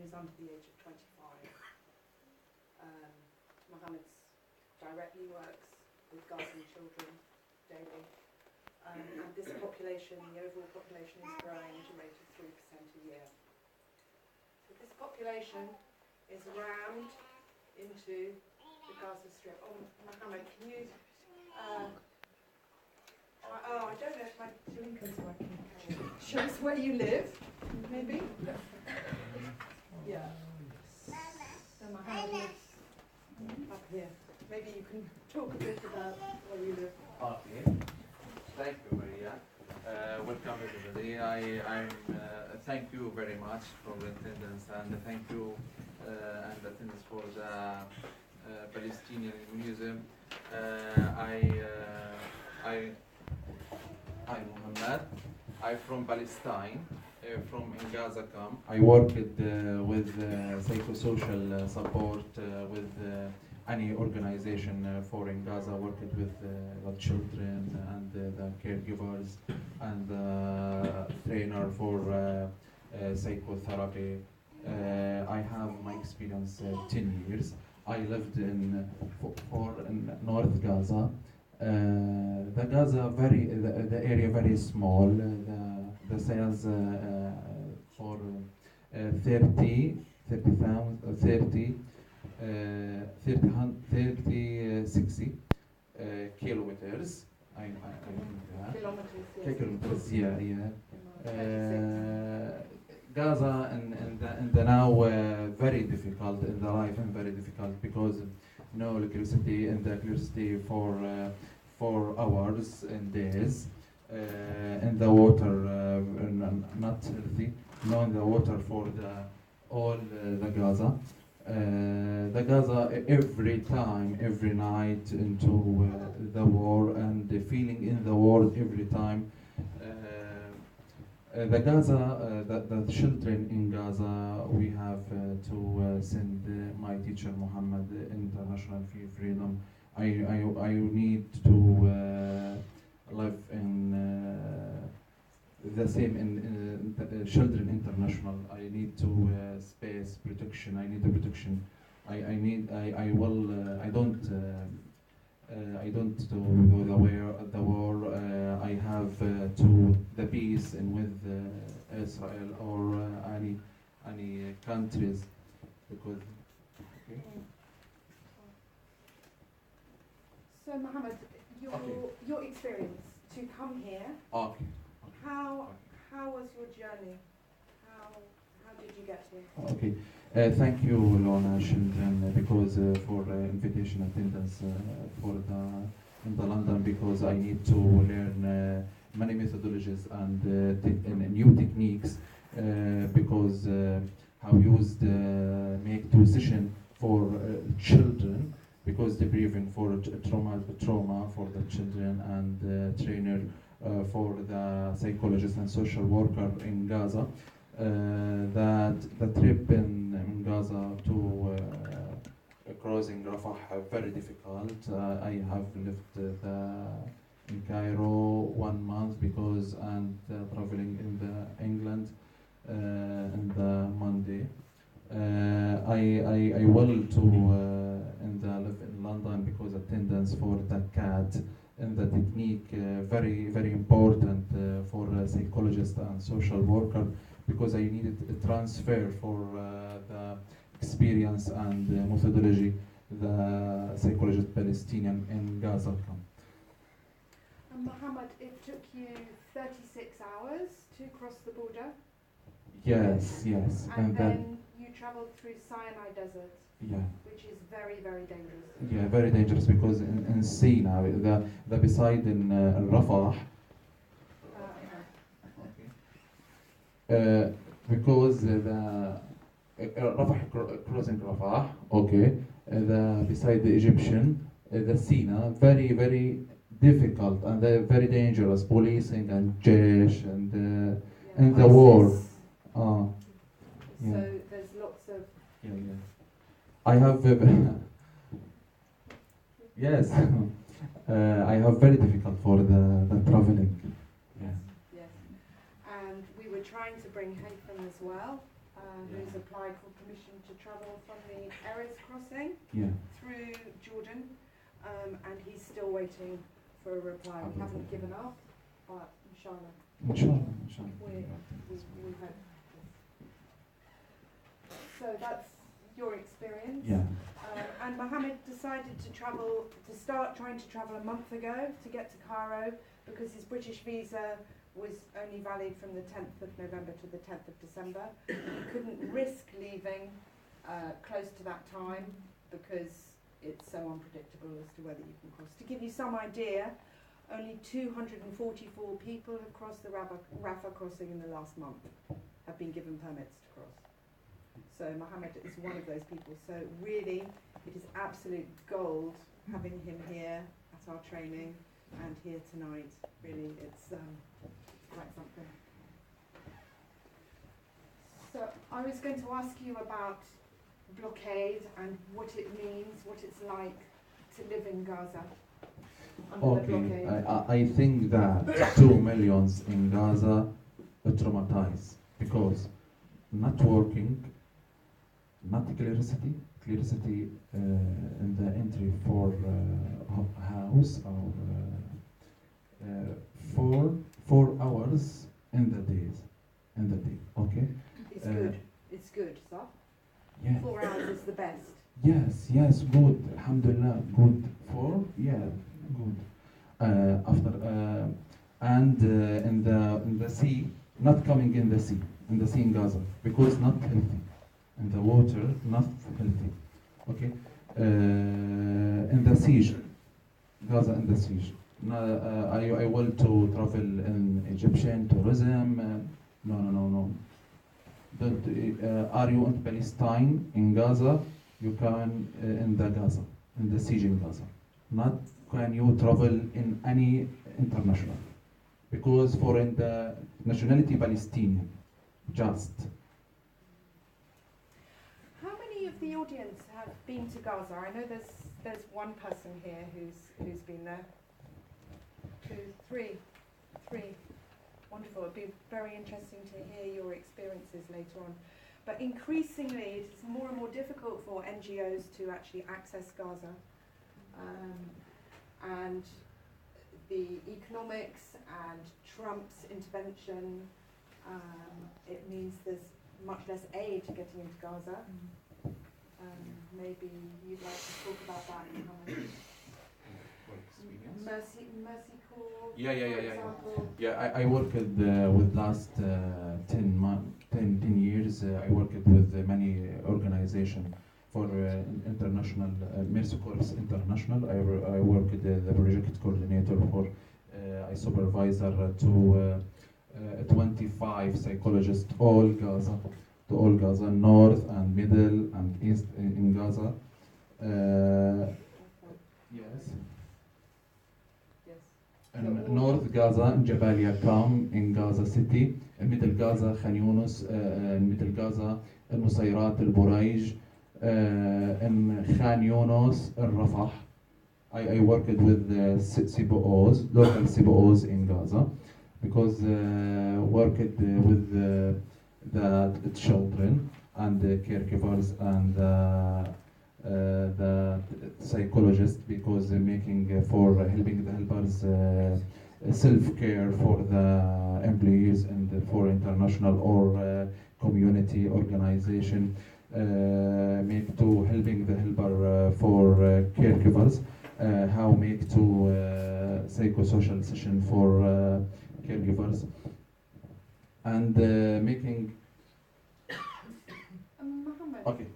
who's under the age of 25. Mohammed directly works with Gaza children daily. And this population, the overall population, is growing at a rate of 3% a year. So this population is rammed into the Gaza Strip. Oh, Mohammed, can you... I don't know if my blinker's working. Show us where you live, maybe? Yeah. So Mohammed lives up here. Maybe you can talk a bit about where you live. Okay. Thank you, Maria. Welcome everybody. I'm thank you very much for the attendance, and thank you and attendance for the Palestinian Museum. I'm Mohammed. I'm from Palestine, from in Gaza camp. I worked with psychosocial support with any organization for in Gaza, worked with children and the caregivers and trainer for psychotherapy. I have my experience 10 years. I lived in North Gaza. The Gaza the area very small. The sales for 60 kilometers. Kilometers, yeah. Gaza and the now very difficult in the life, and very difficult because no electricity, and the electricity for 4 hours and days, and the water not healthy. No, in the water for the Gaza. The Gaza every time, every night into the war, and the feeling in the war every time. The Gaza, the children in Gaza, we have to send my teacher Mohammed International Freedom. I need to live in the same in Children International. I need to space protection. I need the protection. I don't do the war. I have to the peace and with Israel or any countries, because. Okay. So Mohammed, your experience to come here. Okay. How was your journey? How did you get here? Okay. Thank you, Lorna Children, because for invitation attendance in the London, because I need to learn many methodologies and new techniques, because how used make 2 sessions for children, because the briefing for trauma for the children, and trainer for the psychologist and social worker in Gaza. That the trip in Gaza to crossing Rafah very difficult. I have lived in Cairo 1 month because and traveling in the England in the Monday. I will to live in London because attendance for the CAT and the technique very important for a psychologist and social worker, because I needed a transfer for the experience and methodology the psychologist Palestinian in Gaza camp. And Mohammed, it took you 36 hours to cross the border? Yes. And then you traveled through Sinai Desert, yeah, which is very, very dangerous. Yeah, very dangerous, because in Sinai, the beside in Rafah, because the Rafah crossing Rafah, okay, the beside the Egyptian, the Sinai, very, very difficult and very dangerous, policing and Jesh and the war. So there's lots of... Yeah. I have... yes. I have very difficult for the traveling. Yes. And we were trying to bring Haytham as well. who's applied for permission to travel from the Erez crossing through Jordan, and he's still waiting for a reply. We haven't given up, but inshallah. Inshallah. We hope. So that's your experience. Yeah. And Mohammed decided to start trying to travel a month ago to get to Cairo because his British visa was only valid from the 10th of November to the 10th of December. He couldn't risk leaving close to that time because it's so unpredictable as to whether you can cross. To give you some idea, only 244 people have crossed the Rafah crossing in the last month, have been given permits to cross. So Mohammed is one of those people. So really, it is absolute gold having him here at our training and here tonight. Really, it's quite something. So I was going to ask you about blockade and what it means, what it's like to live in Gaza under the blockade. I think that 2 million in Gaza are traumatized because not working, not clarity in the entry for house or 4 hours in the day. Okay. It's good, sir. Yeah. 4 hours is the best. Yes, good. Alhamdulillah, good. Good. After and in the sea, not coming in the sea in Gaza because not healthy. In the water, not healthy. Okay. In the siege, Gaza in the siege. I want to travel in Egyptian tourism. No. Are you in Palestine, in Gaza? You can in the siege in Gaza. Not can you travel in any international. Because for in the nationality Palestinian, just. How many of the audience have been to Gaza? I know there's one person here who's been there. 2, 3. Wonderful. It'd be very interesting to hear your experiences later on. But increasingly, it's more and more difficult for NGOs to actually access Gaza. And the economics and Trump's intervention, it means there's much less aid getting into Gaza. Maybe you'd like to talk about that, Mohammed. Mercy Corps, for example. Yeah, I worked with last 10 years. I worked with many organizations for international Mercy Corps International. I worked the Project Co-ordinator for. I supervisor to 25 psychologists all Gaza, north and middle and east in Gaza. Yes. In North Gaza, in Jabalia Kam, in Gaza City, in Middle Gaza, Khan Yunus, in Middle Gaza, in Nusayrat, al Buraij, in Khan Yunus, in Rafah. I worked with CBOs, local CBOs in Gaza, because worked with the children and the caregivers and the psychologists, because making for helping the helpers self-care for the employees and for international or community organization, make to helping the helper for caregivers, how make to psychosocial session for caregivers, and making. Mohammed, okay.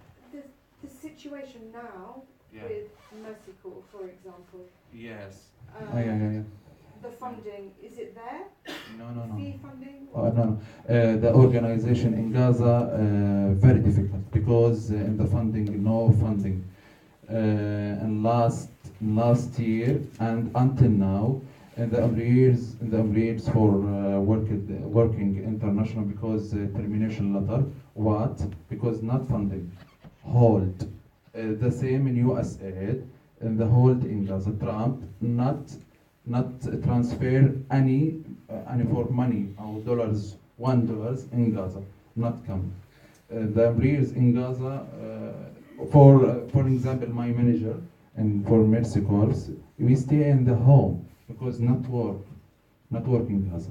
The situation now with Mercy Corps, for example. Yes. The funding, is it there? No. Fee funding? No. The organization in Gaza very difficult because in the funding, no funding. And last year and until now, in the employees for working international, because termination letter. What? Because not funding. Hold. The same in USAID, and the hold in Gaza. Trump not transfer any for money or $1 in Gaza, not come. the employees in Gaza, for example, my manager and for Mercy Corps, we stay in the home because not work in Gaza.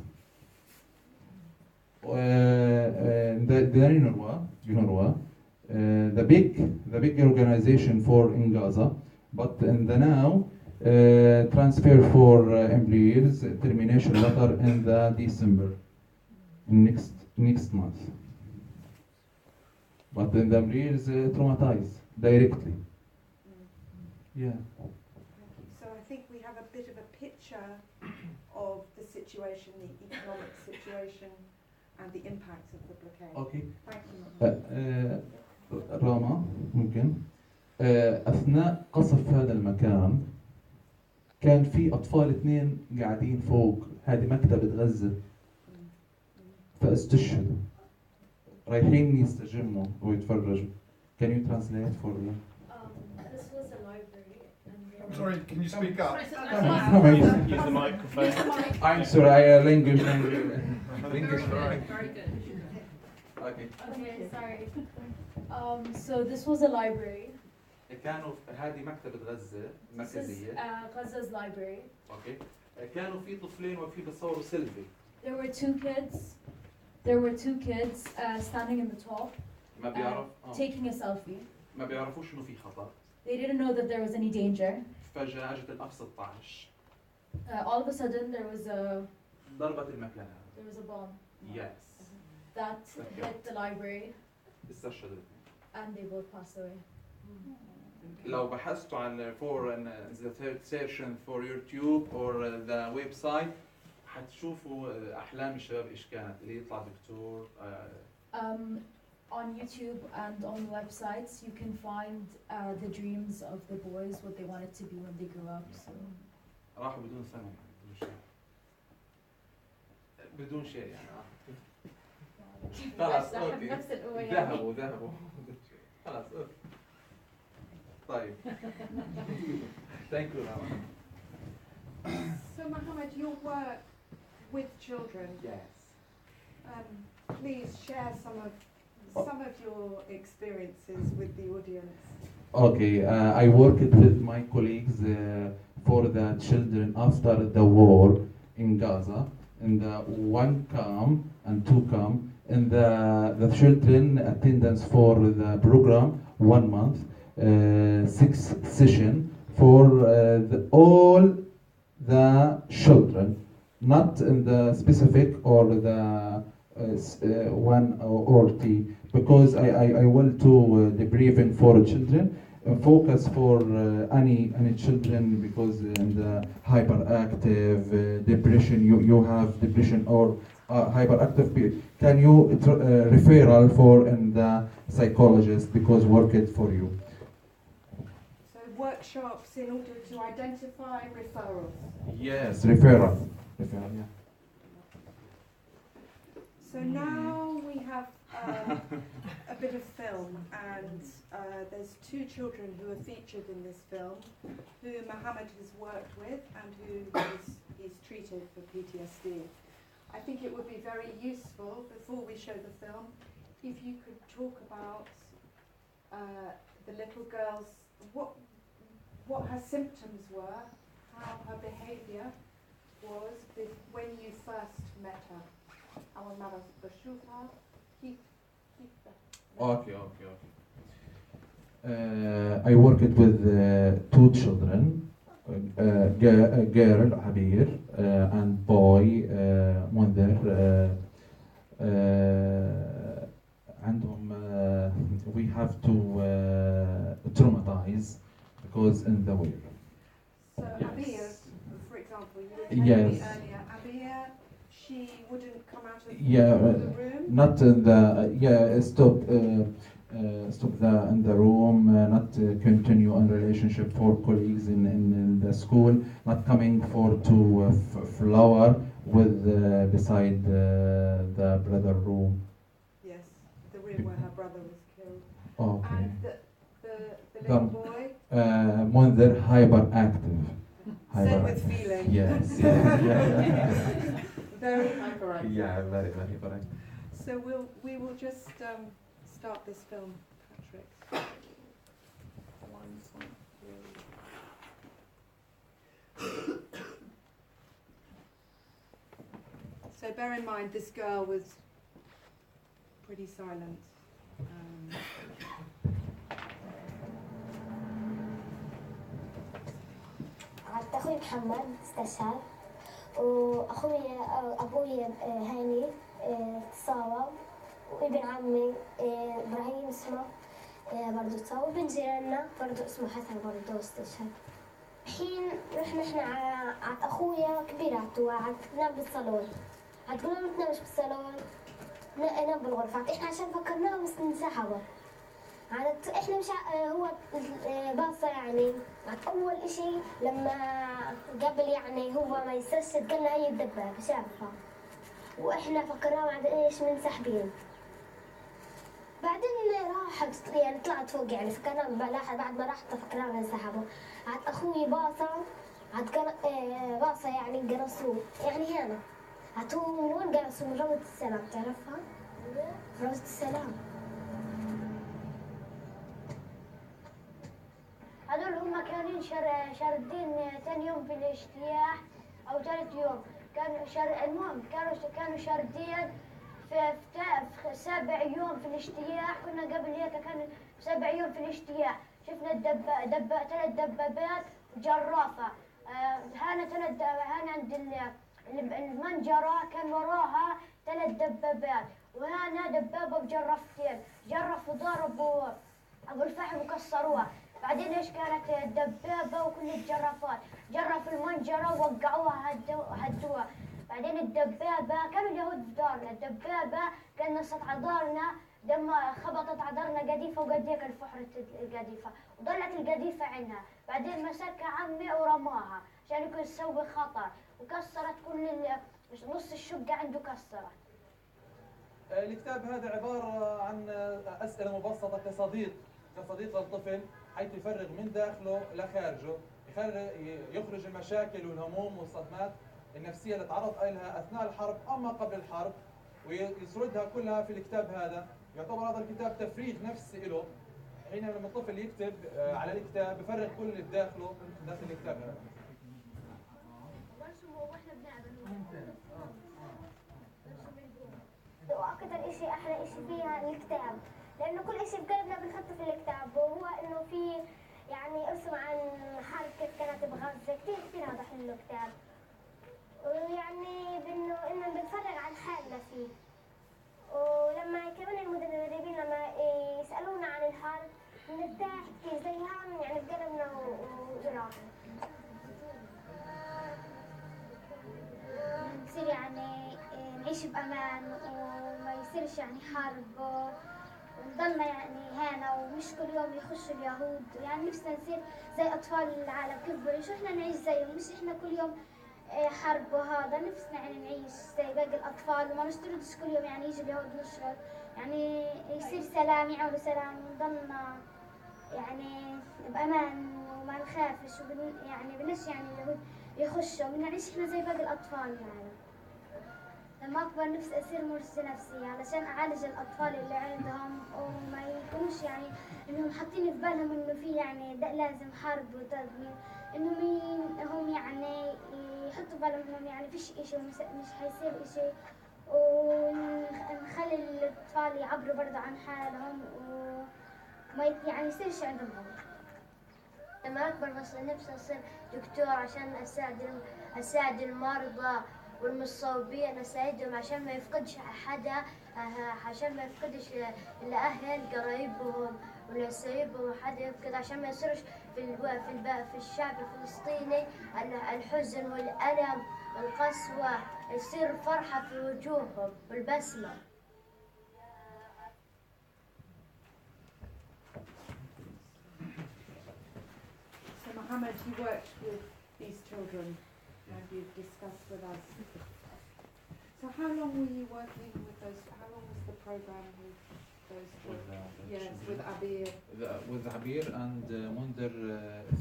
The big organization for in Gaza, but in the now transfer for employees termination letter in the December next month. But then the employees traumatized directly. Yeah. So I think we have a bit of a picture of the situation, the economic situation, and the impact of the blockade. Okay. Thank you, Mohammed. راما ممكن أثناء قصف هذا المكان كان في أطفال اثنين قاعدين فوق هذه مكتبة غزة فاستشهدوا رايحين يستجموا ويتفرجوا. Can you translate for me? This was a library. I'm sorry, can you speak up? Use the microphone. I'm sorry, language. Very good. Okay. Okay, sorry. So this was a library. كانوا هذه مكتبة غزة This is مركزية. Gaza's library. اوكي. كانوا في طفلين وفي بيصوروا سيلفي. There were two kids standing in the top, ما بيعرف taking a selfie. ما بيعرفوش إنه في خطر. They didn't know that there was any danger. فجأة اجت الأف 16 All of a sudden there was ضربت المكان. a bomb Yes. that hit the library استشهدوا. and they both passed away. لو بحثتوا عن for the third session for YouTube or the website حتشوفوا أحلام الشباب إيش كانت اللي يطلع دكتور. On YouTube and on websites you can find the dreams of the boys, what they wanted to be when they grew up. So راحوا بدون ثمن بدون شيء يعني. خلاص اوكي. ذهبوا خلاص اوكي. طيب. Thank you, Rama. So Mohammed, your work with children, Yes. please share some of your experiences with the audience. Okay, I worked with my colleagues for the children after the war in Gaza, in the one camp and two camp, and the children attendance for the program 1 month, 6 session for all the children, not in the specific or the one or T, because I want to debriefing for children, focus for any children because in the hyperactive depression, you have depression or hyperactive. Can you referral for in the psychologist because work it for you? So workshops in order to identify referrals. Yes, referral, yeah. So now we have a bit of film, and there's 2 children who are featured in this film, who Mohammed has worked with and who he's treated for PTSD. I think it would be very useful, before we show the film, if you could talk about the little girl's, what her symptoms were, how her behaviour was when you first met her. أول مرة بشوفها كيف Okay. I worked with 2 children, girl Habir and boy Mundir. عندهم we have to traumatize because in the way. So Yes. Abir, for example, you were telling me Yes. earlier, Abir, she wouldn't come out of Yeah, the room? not in the stop in the room, not continue on relationship for colleagues in the school, not coming for to flower with beside the brother room. Yes, the room where her brother was killed. Okay. And the little boy, Mundir hyperactive. said with feeling. Yes. Very hyperactive. Yeah, very hyperactive. So we will just start this film, Patrick? One's not really. So bear in mind, this girl was pretty silent. أخوي محمد استشهد وأخوي أبوي هاني تصاوب وابن عمي إبراهيم اسمه برضو تصاوب وابن جيراننا برضو اسمه حسن برضو استشهد. الحين نحن عاد أخويا كبير عاد نام بالصالون عاد قلنا ما تنامش بالصالون نام بالغرفة عاد إحنا عشان فكرناه بس انسحبوا عاد إحنا مش هو باصة يعني عاد أول إشي لما قبل يعني هو ما يستشهد قلنا هي الدبابة شافها وإحنا فكرناه بعد إيش منسحبين بعدين راحت يعني طلعت فوق يعني فكرنا بعد ما راحت فكرنا انسحبوا عاد أخوي باصة عاد باصة يعني قرصوه يعني هنا عاد هو من وين قرصوه من روضة السلام تعرفها؟ روضة السلام هذول هم كانوا شاردين ثاني يوم في الاجتياح او ثالث يوم المهم كانوا شاردين في 7 يوم في الاجتياح كنا قبل هيك كان 7 يوم في الاجتياح شفنا 3 دبابات وجرافة هنا عند المنجرة كان وراها 3 دبابات وهنا دبابة بجرفتين جرفوا ضربوا أبو الفحم وكسروها بعدين ايش كانت الدبابة وكل الجرافات جرفوا المنجرة ووقعوها هدوها بعدين الدبابة كانوا اليهود في دارنا الدبابة كان نصت على دارنا لما خبطت على دارنا قذيفة وقديك الفحرة القذيفة وضلت القذيفة عندها بعدين مسكها عمي ورماها عشان يكون يسوي خطر وكسرت كل نص الشقة عنده كسرت. الكتاب هذا عبارة عن أسئلة مبسطة كصديق للطفل حيث يفرغ من داخله لخارجه يخرج المشاكل والهموم والصدمات النفسية اللي تعرض لها أثناء الحرب أما قبل الحرب ويسردها كلها في الكتاب هذا. يعتبر هذا الكتاب تفريغ نفسي له حين لما الطفل يكتب على الكتاب بفرغ كل اللي بداخله داخل الكتاب هذا. وأكثر إشي أحلى إشي فيها الكتاب لأنه كل إشي بقلبنا بنحطه في الكتاب وهو إنه في يعني ارسم عن حرب كيف كانت بغزة كثير هذا حلو كتاب ويعني إنه بنفرغ عن حالنا فيه ولما كمان المدربين لما يسألونا عن الحرب بنرتاح كثير زيها يعني بقلبنا وجراحنا نصير يعني نعيش بأمان وما يصيرش يعني حرب ونضلنا يعني هنا ومش كل يوم يخشوا اليهود يعني نفسنا نصير زي أطفال العالم كيف بيعيشوا إحنا نعيش زيهم مش إحنا كل يوم حرب وهذا نفسنا يعني نعيش زي باقي الأطفال وما نشترطش كل يوم يعني يجي اليهود نشرب يعني يصير سلام يعملوا سلام ونضلنا يعني بأمان وما نخافش يعني بلاش يعني اليهود يخشوا ونعيش إحنا زي باقي الأطفال يعني. لما أكبر نفسي أصير مرشدة نفسية علشان أعالج الأطفال اللي عندهم وما يكونوش يعني إنهم حاطين في بالهم إنه في يعني لازم حرب وتدمير إنهم هم يعني يحطوا في بالهم إنهم يعني فيش إشي مش حيصير إشي ونخلي الأطفال يعبروا برضه عن حالهم وما يعني يصيرش عندهم هم. لما أكبر بس نفسي أصير دكتور عشان أساعد المرضى والمصابين أساعدهم عشان ما يفقدش حدا عشان ما يفقدش الأهل قرايبهم ولا سايبهم حدا يفقد عشان ما يصيرش في الشعب الفلسطيني الحزن والألم والقسوة يصير فرحة في وجوههم والبسمة. So Mohammed, you worked with these children and you've discussed with us. So how long were you working with those? How long was the program with those children? Yes, with Abir. With Abir and Munder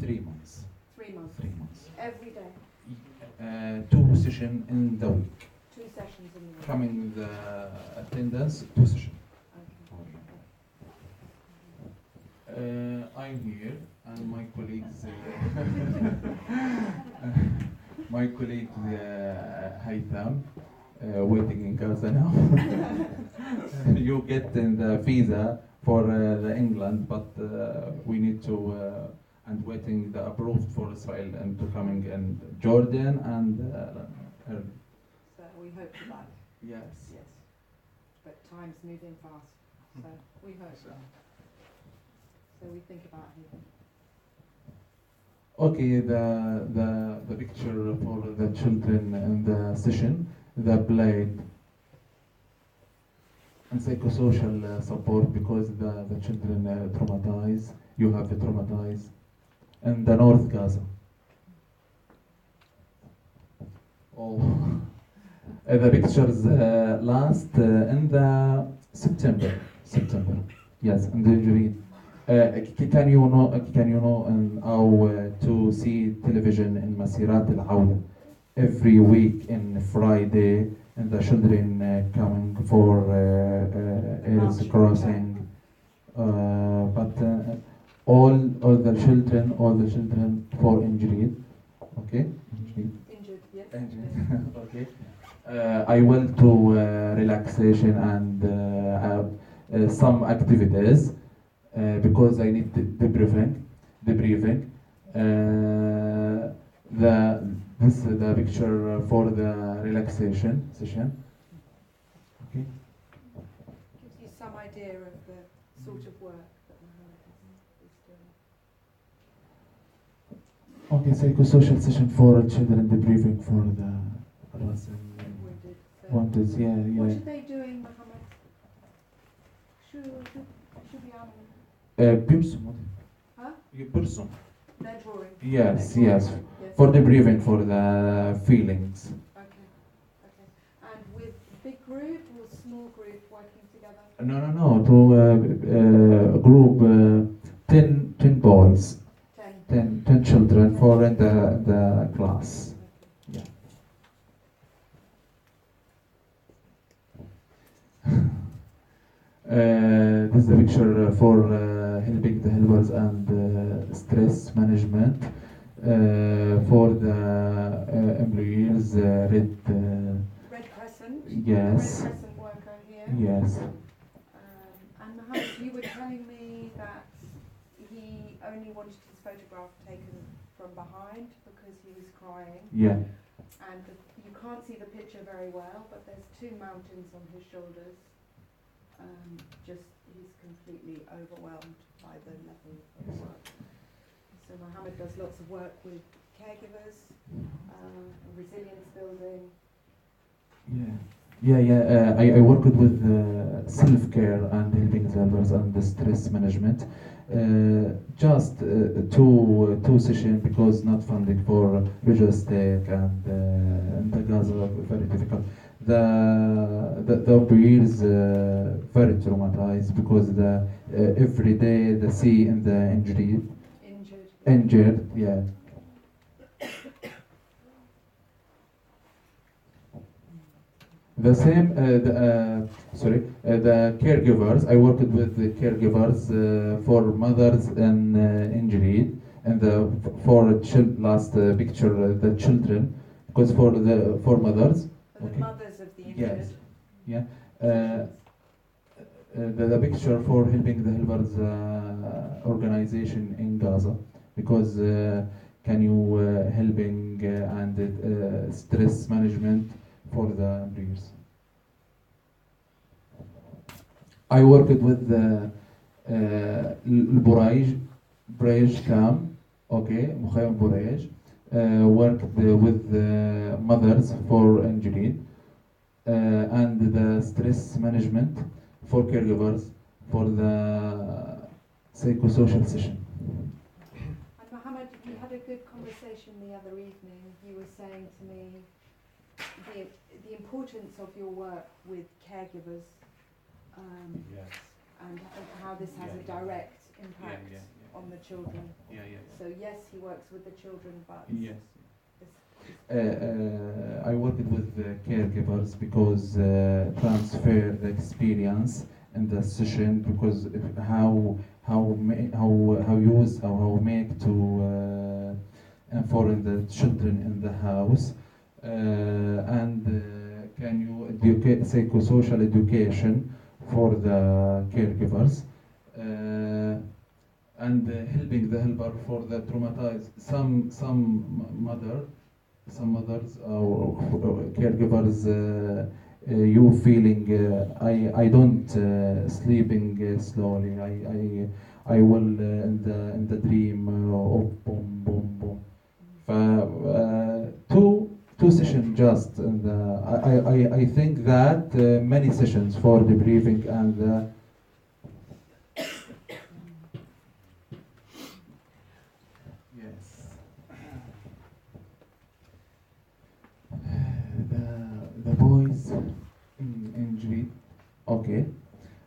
3 months. 3 months. 3 months. Every day. 2 sessions in the week. 2 sessions in the week. Coming with attendance, 2 sessions. Okay. I'm here, and my colleagues, my colleague Haytham, waiting in Gaza now. You get in the visa for the England, but we need to and waiting the approved for Israel and to coming in Jordan and her. So we hope for that. Yes. Yes. But time's moving fast, so we hope. So we think about him. Okay, the picture for the children in the session, the blade and psychosocial support because the children traumatized. You have the traumatized in the North Gaza. Oh, the pictures last in the September. Yes, in the injury. Can you know how to see television in Masirat al-Awla every week in Friday and the children coming for areas crossing, but all the children for injured, okay? Injured, yes. Injured. Okay. I went to relaxation and some activities. Because I need debriefing. This is the picture for the relaxation session. Okay. Gives you some idea of the sort of work that Mohammed is doing. Okay, psychosocial session for children, debriefing for the Wounded. So wanted. what Yeah. are they doing, Mohammed? Should be on. Person. Huh? Person. They're drawing. Yes. Yes. For debriefing for the feelings. Okay. And with big group or small group working together? No. To group 10 boys. 10 children for in the class. Yeah. This is the picture for helping the helpers and stress management for the employees. Red Crescent. Yes. Red Crescent worker here. Yes. And Mohammed, you were telling me that he only wanted his photograph taken from behind because he was crying. Yeah. And you can't see the picture very well, but there's 2 mountains on his shoulders. He's completely overwhelmed by the level of work. So Mohammed does lots of work with caregivers, resilience building. Yeah. I worked with self-care and helping the others and the stress management. Just two sessions because not funding for logistic and the Gaza very difficult. The employees very traumatized because the every day they see in the injured, yeah. The same, the caregivers. I worked with the caregivers for mothers and injured, and for last picture the children, because for mothers. For the mothers of the injured. Yes. Yeah. The picture for helping the helpers organization in Gaza, because can you helping and stress management for the employees. I worked with the Buraj Camp, okay, Mohammad Buraj, worked with the mothers for injury and the stress management for caregivers for the psychosocial session. And Mohammed, we had a good conversation the other evening. You were saying to me the importance of your work with caregivers Yes. and how this has a direct impact on the children. So yes, he works with the children, but yes. I worked with caregivers because transfer the experience in the session, because how make to for the children in the house, and can you educate psychosocial education for the caregivers, and helping the helper for the traumatized. Some mothers or caregivers, you feeling I don't sleeping slowly. I will in the dream boom boom boom. Two sessions just, and I think that many sessions for debriefing and. Yes. The boys injured. Okay.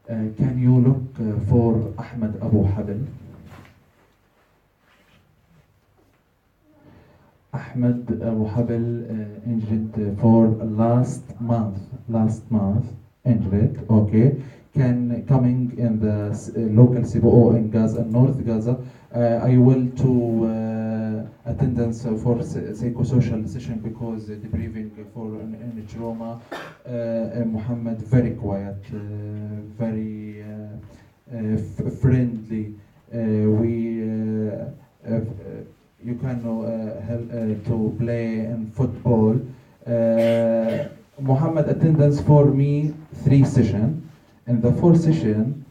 Can you look for Ahmed Abu Habel? Ahmed Abu Habel injured for last month injured. Okay. Can coming in the local CBO in Gaza, North Gaza. I will to attendance for psychosocial session because debriefing for in trauma. Mohammed very quiet, very friendly. You can help to play in football. Mohammed attendance for me 3 sessions. In the 4th session,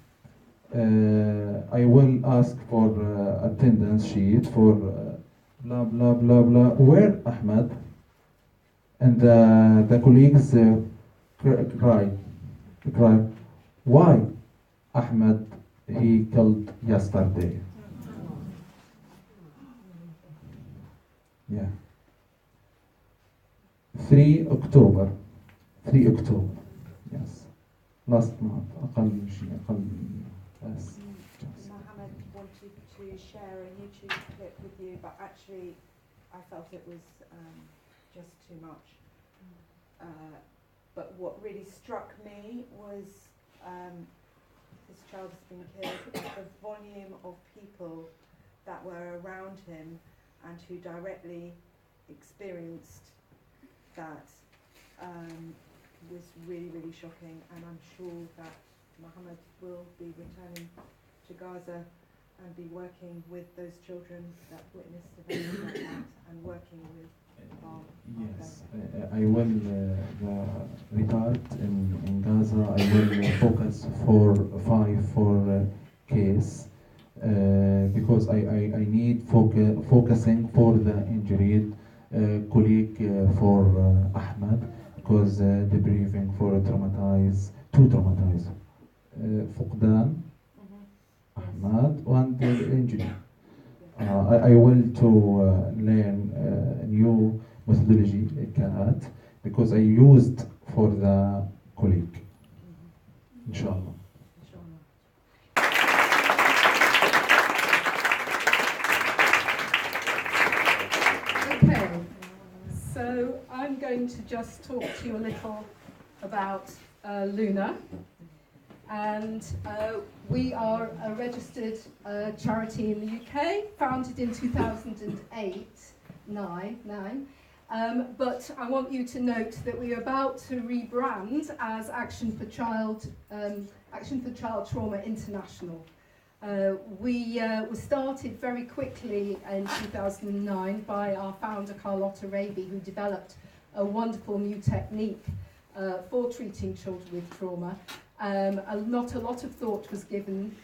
I will ask for attendance sheet for blah blah blah blah. Where Ahmed? And the colleagues cry. Why Ahmed he killed yesterday? Yeah. 3 October. Yes. Last month. Mohammed wanted to share a YouTube clip with you, but actually I felt it was just too much. But what really struck me was this child has been killed, but the volume of people that were around him and who directly experienced that was really, really shocking, and I'm sure that Mohammed will be returning to Gaza and be working with those children that witnessed events like that and working with our Yes, I will retard in Gaza. I will focus for 5 case because I need focusing for the injured colleague for Ahmed. Because debriefing for two traumatized, فقدان, Ahmad, and injury. I will to learn new methodology CAT because I used for the colleague. Inshallah. Okay. So I'm going to just talk to you a little about Luna, and we are a registered charity in the UK, founded in 2008-9. But I want you to note that we are about to rebrand as Action for Child Trauma International. We were started very quickly in 2009 by our founder Carlotta Raby, who developed a wonderful new technique for treating children with trauma. Not a lot of thought was given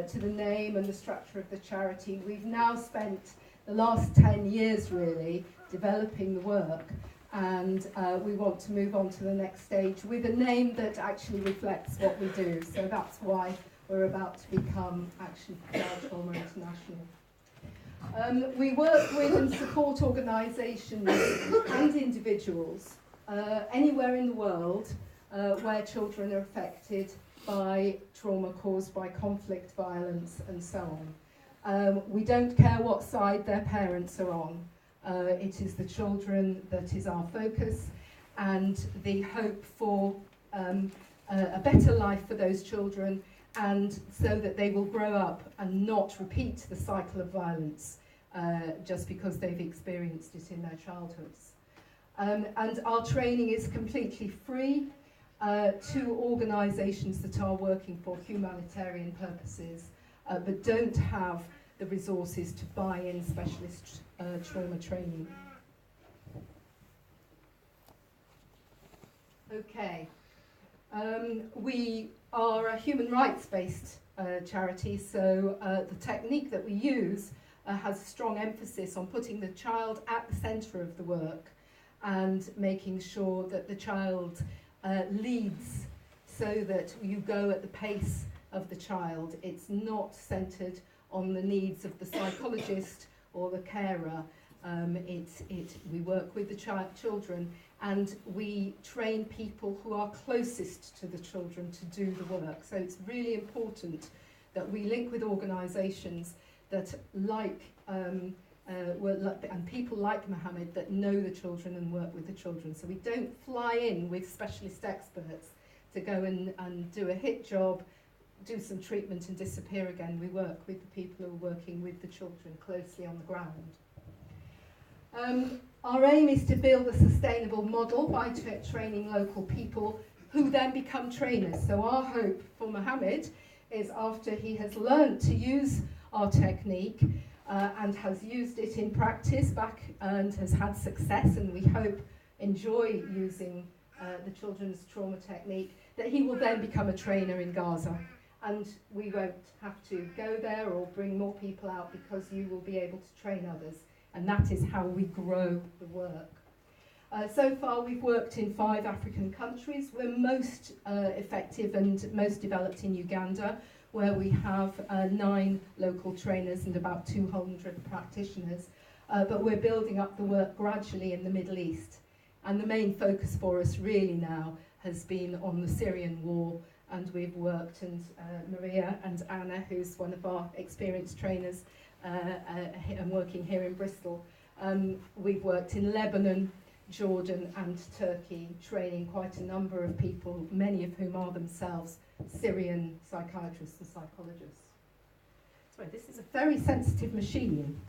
to the name and the structure of the charity. We've now spent the last 10 years really developing the work, and we want to move on to the next stage with a name that actually reflects what we do. So that's why we're about to become Action for Child Trauma International. We work with and support organisations and individuals anywhere in the world where children are affected by trauma caused by conflict, violence and so on. We don't care what side their parents are on. It is the children that is our focus, and the hope for a better life for those children and so that they will grow up and not repeat the cycle of violence just because they've experienced it in their childhoods. And our training is completely free to organisations that are working for humanitarian purposes but don't have the resources to buy in specialist trauma training. Okay. We are a human rights-based charity, so the technique that we use has a strong emphasis on putting the child at the centre of the work and making sure that the child leads so that you go at the pace of the child. It's not centred on the needs of the psychologist or the carer. We work with the children, and we train people who are closest to the children to do the work. So it's really important that we link with organisations that and people like Mohammed that know the children and work with the children. So we don't fly in with specialist experts to go and do a hit job, do some treatment and disappear again. We work with the people who are working with the children closely on the ground. Our aim is to build a sustainable model by training local people who then become trainers. So our hope for Mohammed is after he has learned to use our technique and has used it in practice back and has had success, and we hope enjoy using the children's trauma technique, that he will then become a trainer in Gaza. And we won't have to go there or bring more people out because you will be able to train others. And that is how we grow the work. So far we've worked in 5 African countries. We're most effective and most developed in Uganda, where we have 9 local trainers and about 200 practitioners. But we're building up the work gradually in the Middle East. And the main focus for us really now has been on the Syrian war. And we've worked, and Maria and Anna, who's one of our experienced trainers, and working here in Bristol. We've worked in Lebanon, Jordan and Turkey, training quite a number of people, many of whom are themselves Syrian psychiatrists and psychologists. Sorry, this is a very sensitive machine.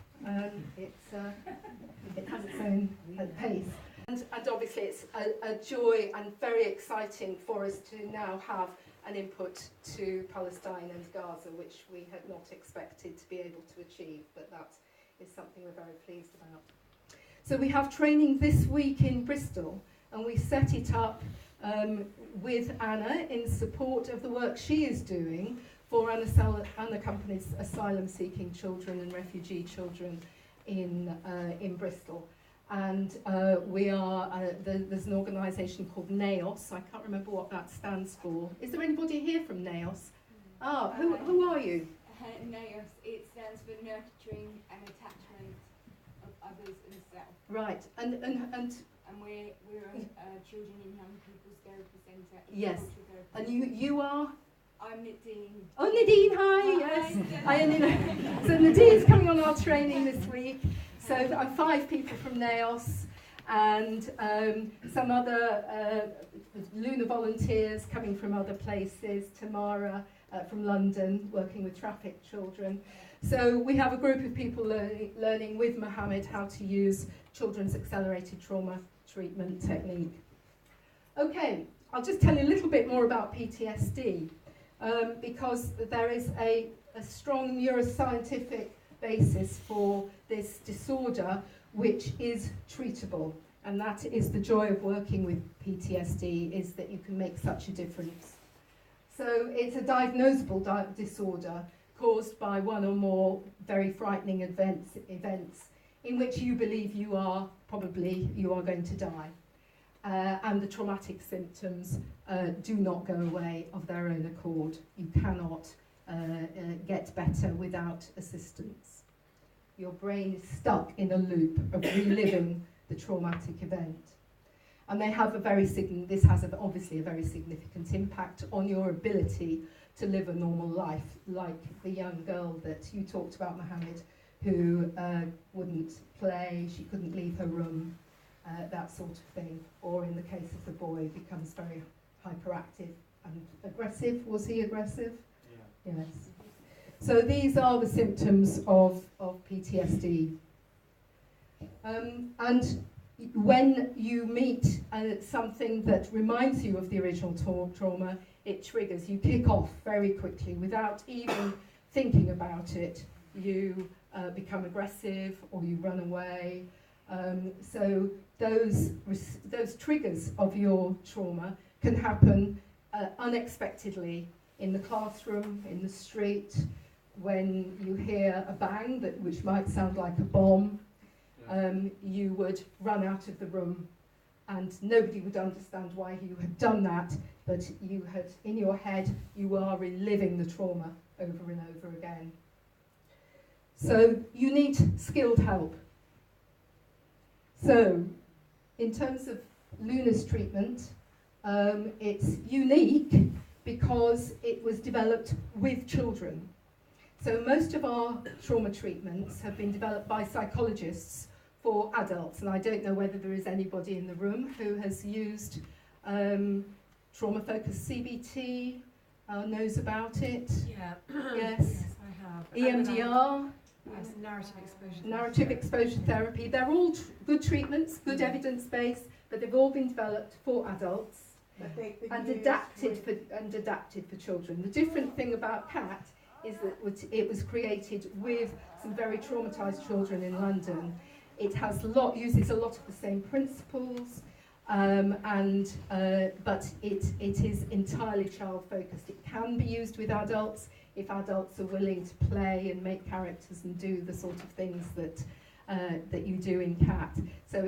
It has its own pace. And obviously it's a joy and very exciting for us to now have an input to Palestine and Gaza, which we had not expected to be able to achieve, but that is something we're very pleased about. So we have training this week in Bristol, and we set it up with Anna in support of the work she is doing for unaccompanied asylum-seeking children and refugee children in Bristol. And we are, there's an organisation called NAOS. I can't remember what that stands for. Is there anybody here from NAOS? Ah, who are you? NAOS, it stands for Nurturing and Attachment of Others and Self. Right, and we're a Children in Young People's Therapy Centre. Yes, and you are? I'm Nadine. Oh, Nadine, hi, yes. So Nadine's coming on our training this week. So I'm 5 people from NAOS and some other Luna volunteers coming from other places, Tamara from London, working with trafficked children. So we have a group of people learning with Mohammed how to use children's accelerated trauma treatment technique. Okay, I'll just tell you a little bit more about PTSD because there is a strong neuroscientific basis for this disorder, which is treatable, and that is the joy of working with PTSD, is that you can make such a difference. So it's a diagnosable disorder caused by one or more very frightening events in which you believe you are going to die, and the traumatic symptoms do not go away of their own accord. You cannot get better without assistance. Your brain is stuck in a loop of reliving the traumatic event. And they have this has obviously a very significant impact on your ability to live a normal life, like the young girl that you talked about, Mohammed, who wouldn't play, she couldn't leave her room, that sort of thing. Or in the case of the boy, becomes very hyperactive and aggressive. Was he aggressive? Yes. So these are the symptoms of PTSD. And when you meet something that reminds you of the original trauma, it triggers. You kick off very quickly without even thinking about it. You become aggressive or you run away. So those triggers of your trauma can happen unexpectedly in the classroom, in the street, when you hear a bang which might sound like a bomb. You would run out of the room and nobody would understand why you had done that, but you had, in your head, you are reliving the trauma over and over again. So you need skilled help. So in terms of Luna's treatment, it's unique because it was developed with children. So most of our trauma treatments have been developed by psychologists for adults, and I don't know whether there is anybody in the room who has used trauma-focused CBT, knows about it. Yeah. Yes. Yes, I have. EMDR. Yes, narrative exposure. Narrative exposure therapy. They're all good treatments, good evidence-based, but they've all been developed for adults and adapted for children. The different thing about CAT is that it was created with some very traumatised children in London. It has uses a lot of the same principles, but it is entirely child-focused. It can be used with adults if adults are willing to play and make characters and do the sort of things that you do in CAT. So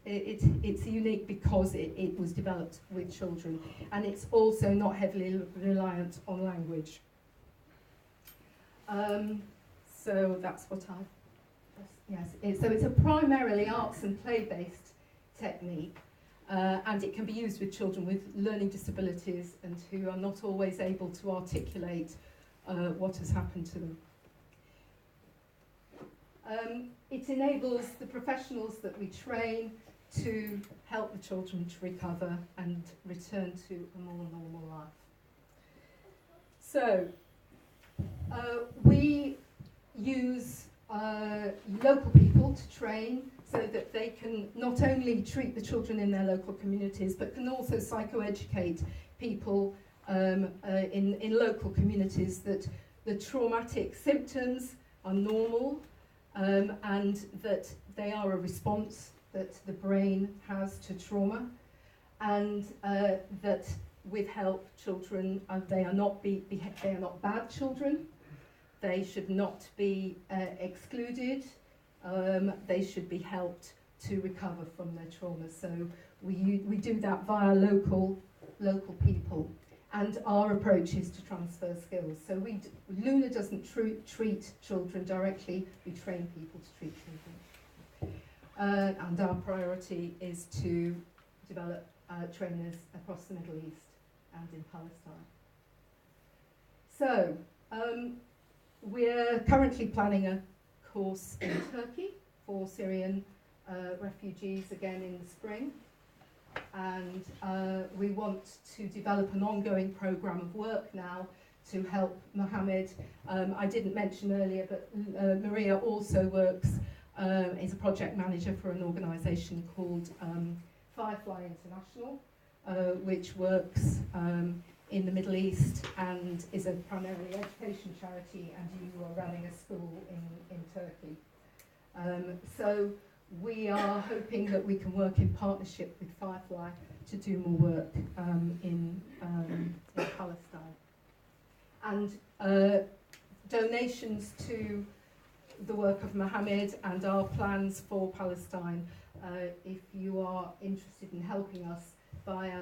it's unique because it was developed with children, and it's also not heavily reliant on language. So that's what yes. So it's a primarily arts and play-based technique, and it can be used with children with learning disabilities and who are not always able to articulate what has happened to them. It enables the professionals that we train to help the children to recover and return to a more normal life. So we use local people to train so that they can not only treat the children in their local communities, but can also psychoeducate people in local communities that the traumatic symptoms are normal, and that they are a response that the brain has to trauma, and that with help, children they are not bad children. They should not be excluded. They should be helped to recover from their trauma. So we do that via local people. And our approach is to transfer skills. So Luna doesn't treat children directly, we train people to treat children. And our priority is to develop trainers across the Middle East and in Palestine. So we're currently planning a course in Turkey for Syrian refugees again in the spring. And we want to develop an ongoing programme of work now to help Mohammed. I didn't mention earlier, but Maria also works, is a project manager for an organisation called Firefly International, which works in the Middle East and is a primarily education charity, and you are running a school in Turkey. So we are hoping that we can work in partnership with Firefly to do more work in Palestine. And donations to the work of Mohammed and our plans for Palestine, if you are interested in helping us via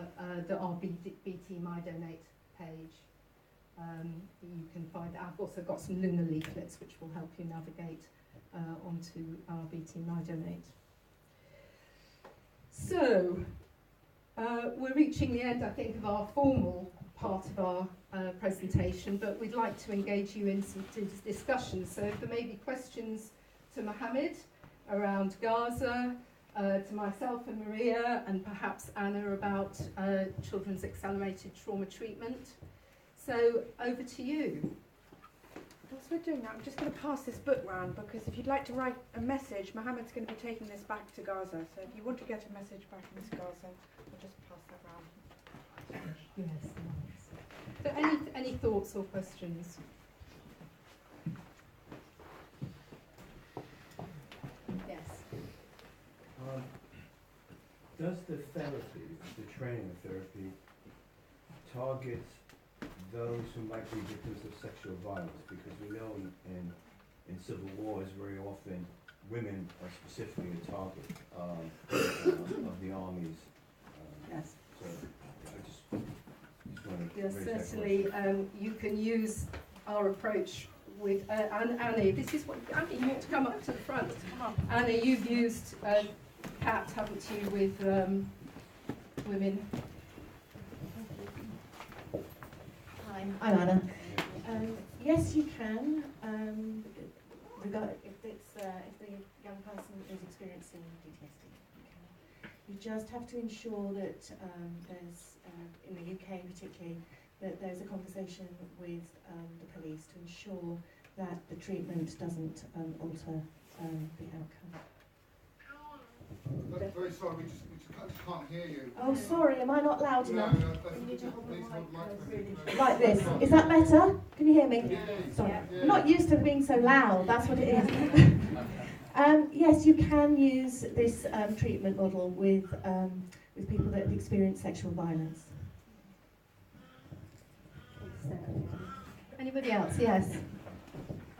our BT My Donate page, you can find. I've also got some Luna leaflets which will help you navigate onto our BT My Donate. So we're reaching the end, I think, of our formal part of our presentation, but we'd like to engage you in some discussions. So if there may be questions to Mohammed around Gaza, to myself and Maria, and perhaps Anna about children's accelerated trauma treatment. So over to you. Whilst we're doing that, I'm just going to pass this book round, because if you'd like to write a message, Mohammed's going to be taking this back to Gaza. So if you want to get a message back into Gaza, we'll just pass that round. Yes. So any thoughts or questions? Yes. Does the therapy, the training of therapy, target those who might be victims of sexual violence? Because we know in civil wars very often women are specifically a target of the armies. Yes. So I just want to Yes, raise that certainly. You can use our approach with Annie. This is what Annie, you want to come up to the front. Annie, you've used CAT, haven't you, with women? Hi, I'm Anna. Yes, you can. If the young person is experiencing PTSD, you just have to ensure that there's, in the UK particularly, that there's a conversation with the police to ensure that the treatment doesn't alter the outcome. Very sorry, we just can't hear you. Oh, sorry, am I not loud enough? No, please hold the mic. Like this. Is that better? Can you hear me? Sorry. I'm not used to being so loud, that's what it is. Yes, you can use this treatment model with people that have experienced sexual violence. Anybody else? Yes.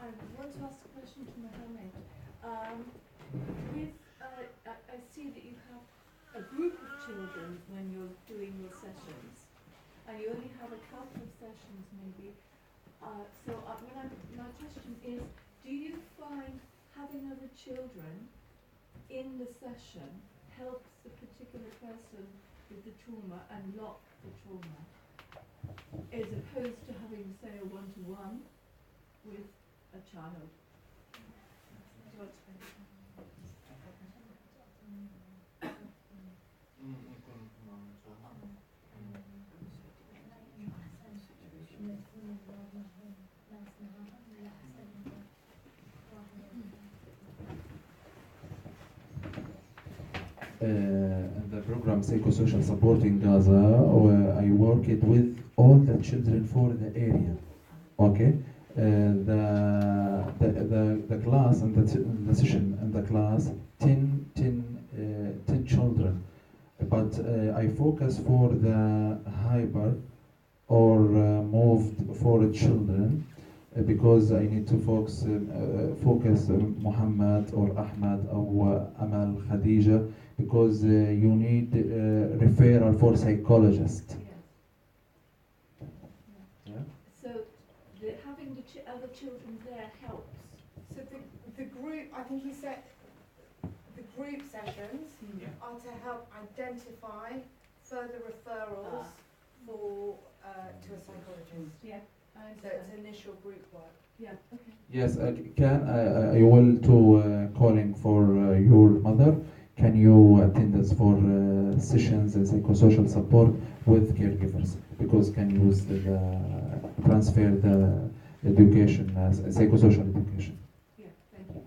I want to ask a question to Mohammed. I see that you have a group of children when you're doing your sessions, and you only have a couple of sessions maybe. My question is, do you find having other children in the session helps the particular person with the trauma and not the trauma, as opposed to having, say, a one-to-one with a child? And the program Psychosocial Support in Gaza, where I work it with all the children for the area. Okay, the class and the session and the class 10 children, but I focus for the hyper or moved for children. Because I need to focus Muhammad or Ahmad or Amal, Khadija, because you need referral for psychologist. Yeah. So having the other children there helps. So the group, I think he said, the group sessions are to help identify further referrals for to a psychologist. Yeah. So it's initial group work. Yeah. Okay. Yes, I will to calling for your mother. Can you attend us for sessions and psychosocial support with caregivers? Because can use the transfer the education, psychosocial education. Yeah. Thank you.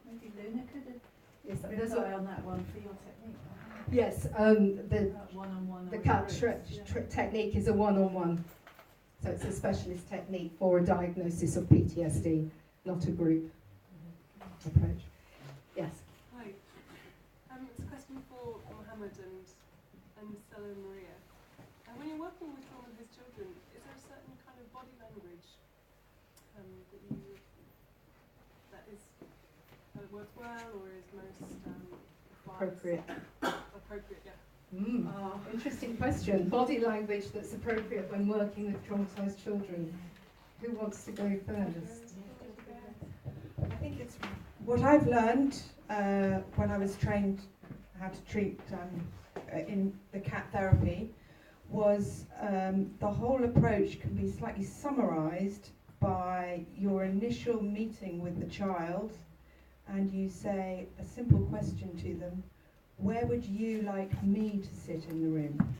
Maybe Luna could rely on that one for your technique. Yes, the CAT technique is a one-on-one. So it's a specialist technique for a diagnosis of PTSD, not a group approach. Yes. Hi. It's a question for Mohammed and Stella and Maria. When you're working with one of his children, is there a certain kind of body language that works well or is most Appropriate. Appropriate, yeah. Interesting question. Body language that's appropriate when working with traumatized children. Who wants to go first? I think it's what I've learned when I was trained how to treat in the CAT therapy was the whole approach can be slightly summarized by your initial meeting with the child, and you say a simple question to them: where would you like me to sit in the room?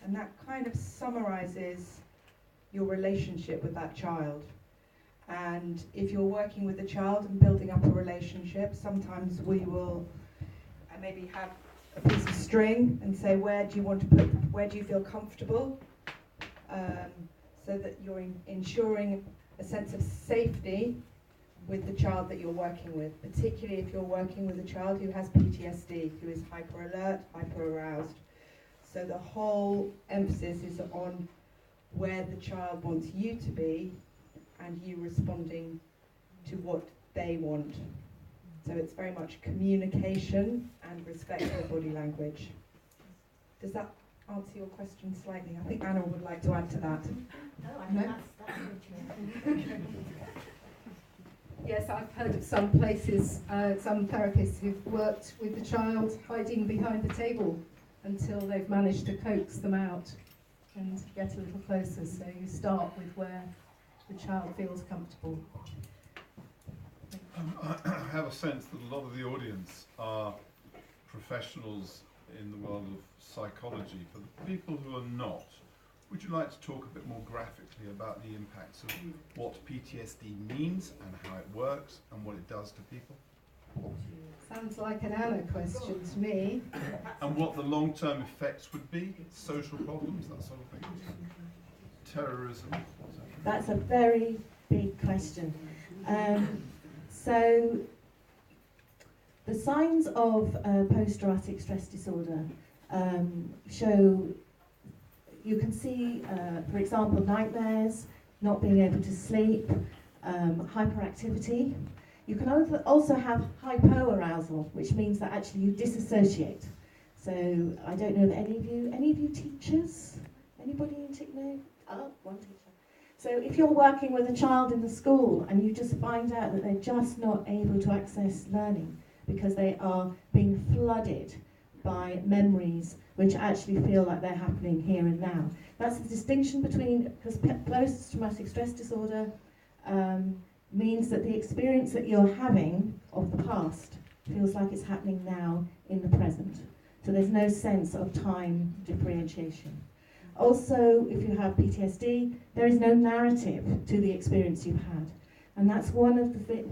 And that kind of summarizes your relationship with that child. And if you're working with a child and building up a relationship, sometimes we will maybe have a piece of string and say, where do you feel comfortable? So that you're ensuring a sense of safety with the child that you're working with, particularly if you're working with a child who has PTSD, who is hyper alert, hyper aroused. So the whole emphasis is on where the child wants you to be and you responding to what they want. So it's very much communication and respect for body language. Does that answer your question slightly? I think Anna would like to add to that. No? Yes, I've heard of some places, some therapists who've worked with the child hiding behind the table until they've managed to coax them out and get a little closer. So you start with where the child feels comfortable. I have a sense that a lot of the audience are professionals in the world of psychology. For the people who are not, would you like to talk a bit more graphically about the impacts of what PTSD means and how it works and what it does to people? Sounds like an Anna question to me. And what the long-term effects would be, social problems, that sort of thing, terrorism. That's a very big question. So the signs of post-traumatic stress disorder show, you can see, for example, nightmares, not being able to sleep, hyperactivity. You can also have hypoarousal, which means that actually you disassociate. So I don't know that any of you teachers? Anybody in no? Oh, one teacher. So if you're working with a child in the school and you just find out that they're just not able to access learning because they are being flooded by memories which actually feel like they're happening here and now. That's the distinction between, because post-traumatic stress disorder means that the experience that you're having of the past feels like it's happening now in the present. So there's no sense of time differentiation. Also, if you have PTSD, there is no narrative to the experience you've had. And that's one of the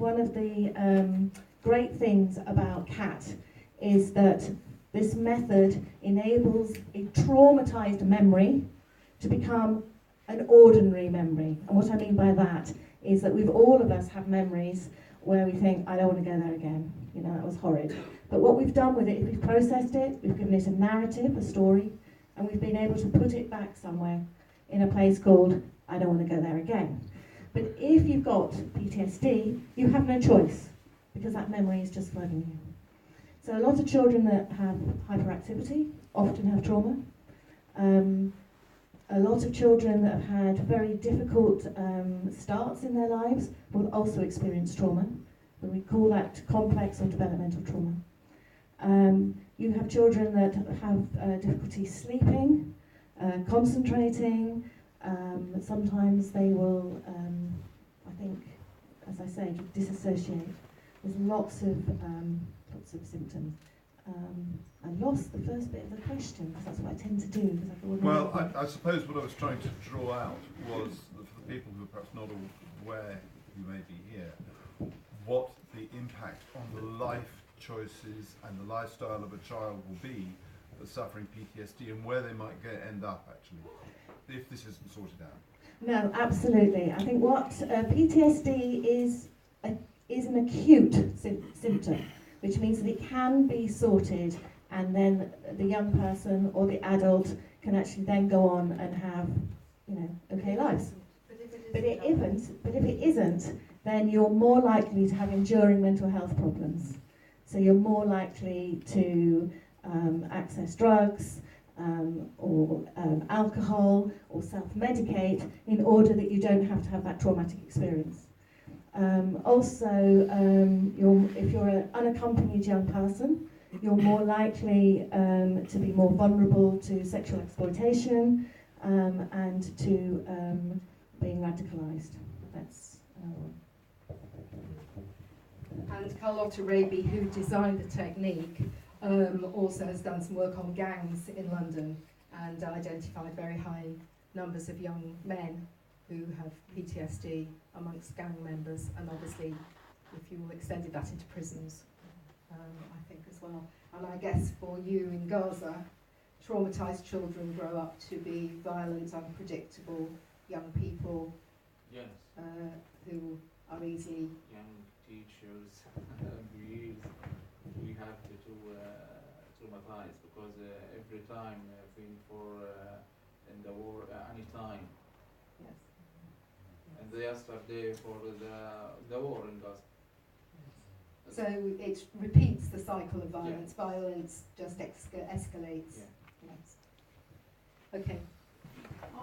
great things about CAT, is that this method enables a traumatized memory to become an ordinary memory. And what I mean by that is that all of us have memories where we think, I don't want to go there again, you know, that was horrid. But what we've done with it, we've processed it, we've given it a narrative, a story, and we've been able to put it back somewhere in a place called, I don't want to go there again. But if you've got PTSD, you have no choice, because that memory is just flooding you. So a lot of children that have hyperactivity often have trauma. A lot of children that have had very difficult starts in their lives will also experience trauma. And we call that complex or developmental trauma. You have children that have difficulty sleeping, concentrating. Sometimes they will, I think, as I say, disassociate. There's lots of symptoms. I lost the first bit of the question because that's what I tend to do. Well, I suppose what I was trying to draw out was, for the people who are perhaps not aware who may be here, what the impact on the life choices and the lifestyle of a child will be that's suffering PTSD, and where they might end up actually, if this isn't sorted out. No, absolutely. I think what PTSD is an acute symptom, which means that it can be sorted, and then the young person or the adult can actually then go on and have, okay lives. But if it isn't, then you're more likely to have enduring mental health problems. So you're more likely to access drugs or alcohol or self-medicate in order that you don't have to have that traumatic experience. If you're an unaccompanied young person, you're more likely to be more vulnerable to sexual exploitation and to being radicalised. That's And Carlotta Raby, who designed the technique, also has done some work on gangs in London and identified very high numbers of young men who have PTSD amongst gang members, and obviously if you extended that into prisons, I think as well. And I guess for you in Gaza, traumatised children grow up to be violent, unpredictable young people Yes. who are easily... Young teachers, we have to traumatize because every time been for in the war, any time. Yes. And yesterday for the war in Gaza. So it repeats the cycle of violence. Yeah. Violence just escalates. Yeah. Yes. Okay.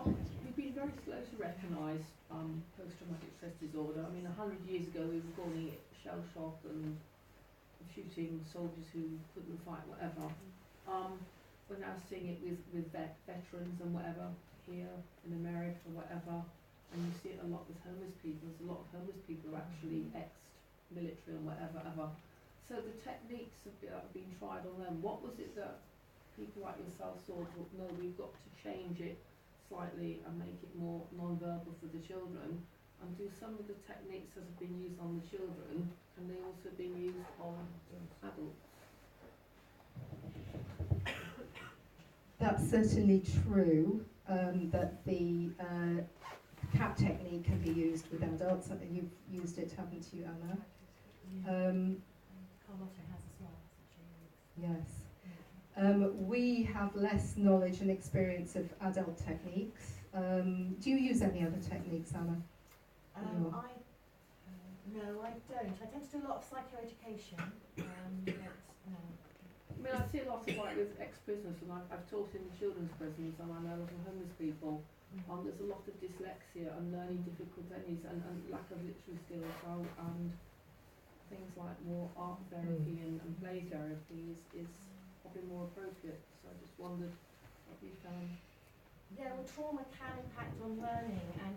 We've been very slow to recognise post-traumatic stress disorder. I mean, 100 years ago we were calling it shell shock and shooting soldiers who couldn't fight, whatever. We're now seeing it with veterans and whatever here in America, whatever. And you see it a lot with homeless people. There's a lot of homeless people who are actually ex-military and whatever. So the techniques have been tried on them. What was it that people like yourself saw? No, we've got to change it slightly and make it more non-verbal for the children. And do some of the techniques that have been used on the children, can they also be used on adults? That's certainly true, that the CAP technique can be used with adults. You've used it, haven't you, Anna? Carlotta has as well. Yes. We have less knowledge and experience of adult techniques. Do you use any other techniques, Anna? No, I don't. I tend to do a lot of psychoeducation. But no. I mean, I see a lot of like with ex-prisoners, and I've taught in the children's prisons, and I know a lot of homeless people. There's a lot of dyslexia and learning difficulties and lack of literary skills, and things like more art therapy and play therapy is probably more appropriate. So I just wondered what you found. Yeah, well, trauma can impact on learning, and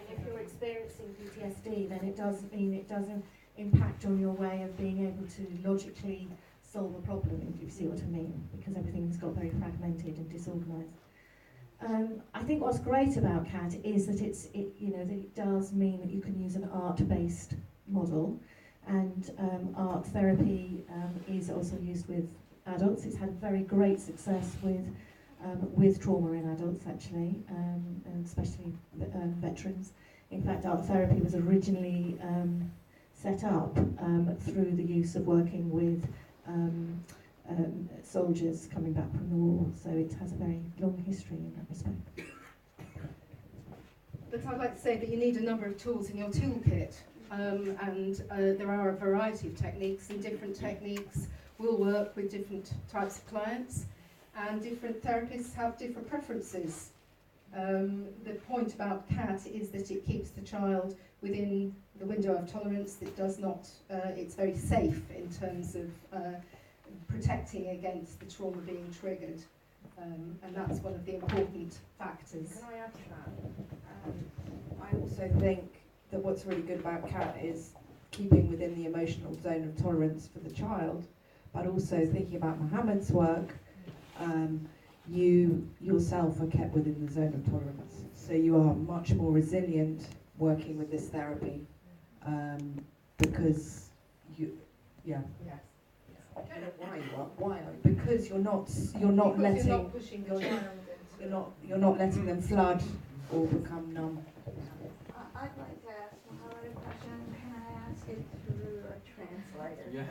if you're experiencing PTSD, then it does impact on your way of being able to logically solve a problem, if you see what I mean, because everything's got very fragmented and disorganised. I think what's great about CAT is that it does mean that you can use an art-based model, and art therapy is also used with adults. It's had very great success with trauma in adults, actually, and especially veterans. In fact, art therapy was originally set up through the use of working with soldiers coming back from the war, so it has a very long history in that respect. But I'd like to say that you need a number of tools in your toolkit, and there are a variety of techniques, and different techniques will work with different types of clients, and different therapists have different preferences. The point about CAT is that it keeps the child within the window of tolerance. It does not, it's very safe in terms of protecting against the trauma being triggered, and that's one of the important factors. Can I add to that? I also think that what's really good about CAT is keeping within the emotional zone of tolerance for the child, but also thinking about Mohammed's work, you yourself are kept within the zone of tolerance. So you are much more resilient working with this therapy, because you, yeah. Yes. I don't know why you are. Why? Because you're not letting. You're not pushing your child. You're not letting them flood or become numb. I'd like to ask Mohammed a question. Can I ask it through a translator? Yeah.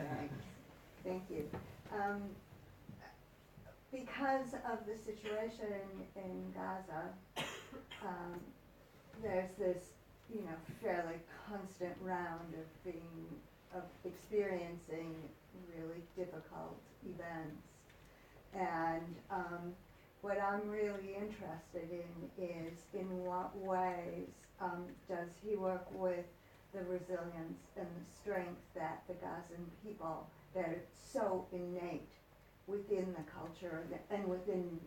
Thank you. Because of the situation in Gaza, there's this, fairly constant round of experiencing really difficult events. And what I'm really interested in is in what ways does he work with the resilience and the strength that the Gazan people, that it's so innate within the culture and within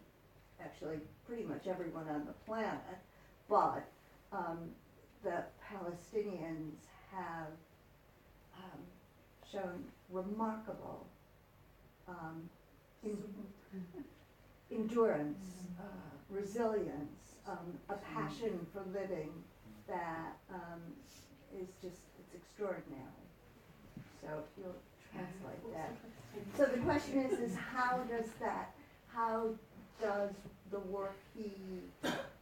actually pretty much everyone on the planet, but the Palestinians have shown remarkable endurance, resilience, a passion for living that is just, it's extraordinary. So if you'll translate that. So the question is how does the work he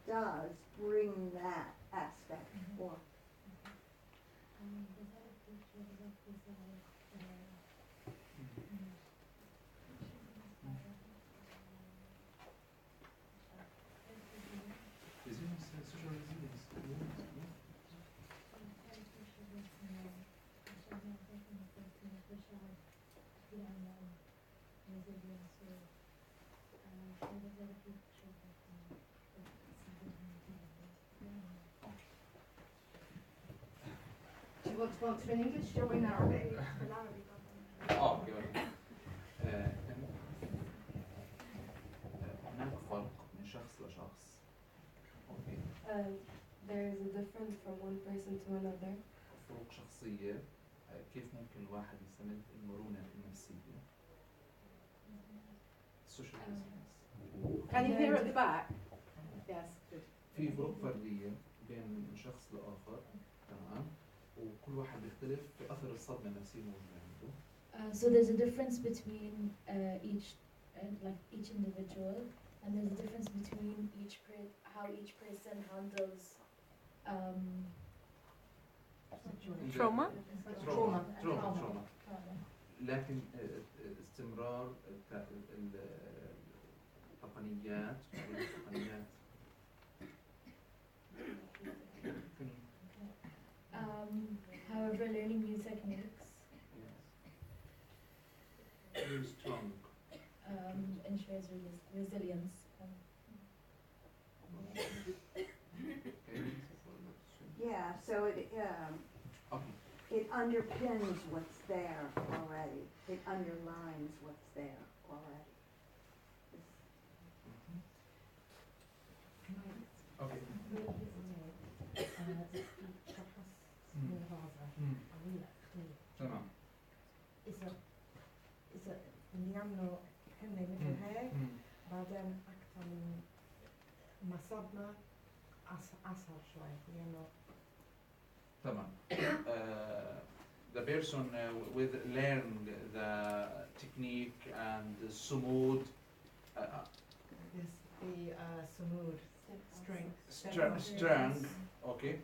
does bring that aspect forth? Do you want to answer in English or in Arabic? اوكي هناك فرق من شخص لشخص. اوكي. There is a difference from one person to another. فروق شخصية. كيف ممكن الواحد يستمد المرونة النفسية؟ Social resilience. Can you hear at the back? Yes, good. في فروق فردية بين شخص لآخر، تمام؟ وكل واحد بيختلف في أثر الصدمة النفسية الموجودة عنده. So there's a difference between each individual, and there's a difference between how each person handles trauma. لكن استمرار التقنيات however, learning new techniques very strong. Ensures resilience. Yeah, so it underpins what's there already. It underlines what's there already. Okay. تمام. إذا اللي يعملوا هن مثل هيك بعدين أكثر من مصابنا أصعب شوي لأنه. تمام. The person with learned the technique and the sumud. Yes, the sumud, strength. Okay.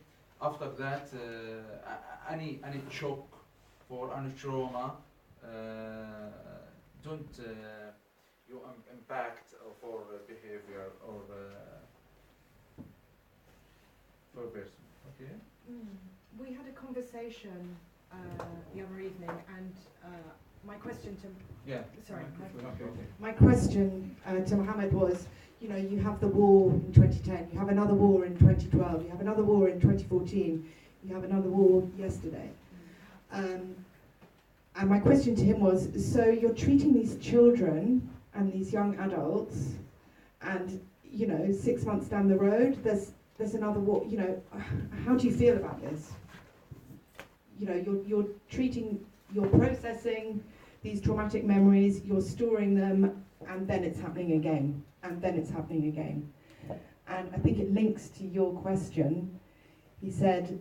After that, any shock or any trauma don't you impact for behavior or for person. Okay. We had a conversation the other evening, and my question to my question to Mohammed was, you know, you have the war in 2010, you have another war in 2012, you have another war in 2014, you have another war yesterday. And my question to him was, so you're treating these children and these young adults, and, you know, 6 months down the road, there's another war, you know, how do you feel about this? You know, you're treating, you're processing these traumatic memories, you're storing them, and then it's happening again, and then it's happening again. And I think it links to your question. He said,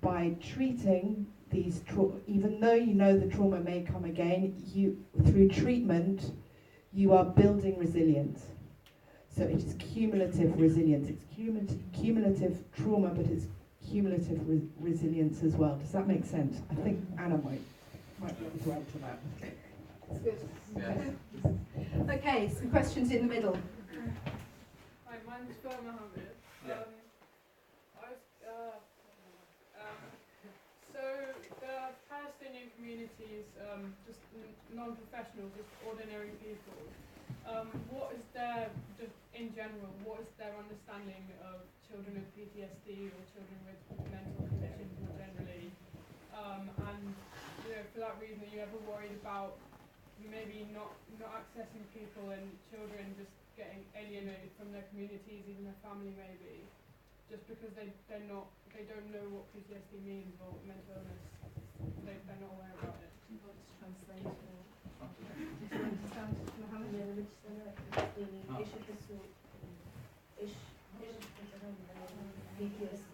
by treating these even though you know the trauma may come again, through treatment, you are building resilience. So it is cumulative resilience. It's cumulative trauma, but it's cumulative resilience as well. Does that make sense? I think Anna might be able to add to that. That's good. Okay, some questions in the middle. Hi, mine's for Mohammed. So the Palestinian communities, just non-professional, just ordinary people, what is their, just in general, what is their understanding of children with PTSD or children with mental conditions more generally? And you know, for that reason, are you ever worried about maybe not accessing people and children just getting alienated from their communities, even their family maybe, just because they don't know what PTSD means or mental illness, they're not aware about it? ايش يحسوا ايش مثلا PTSD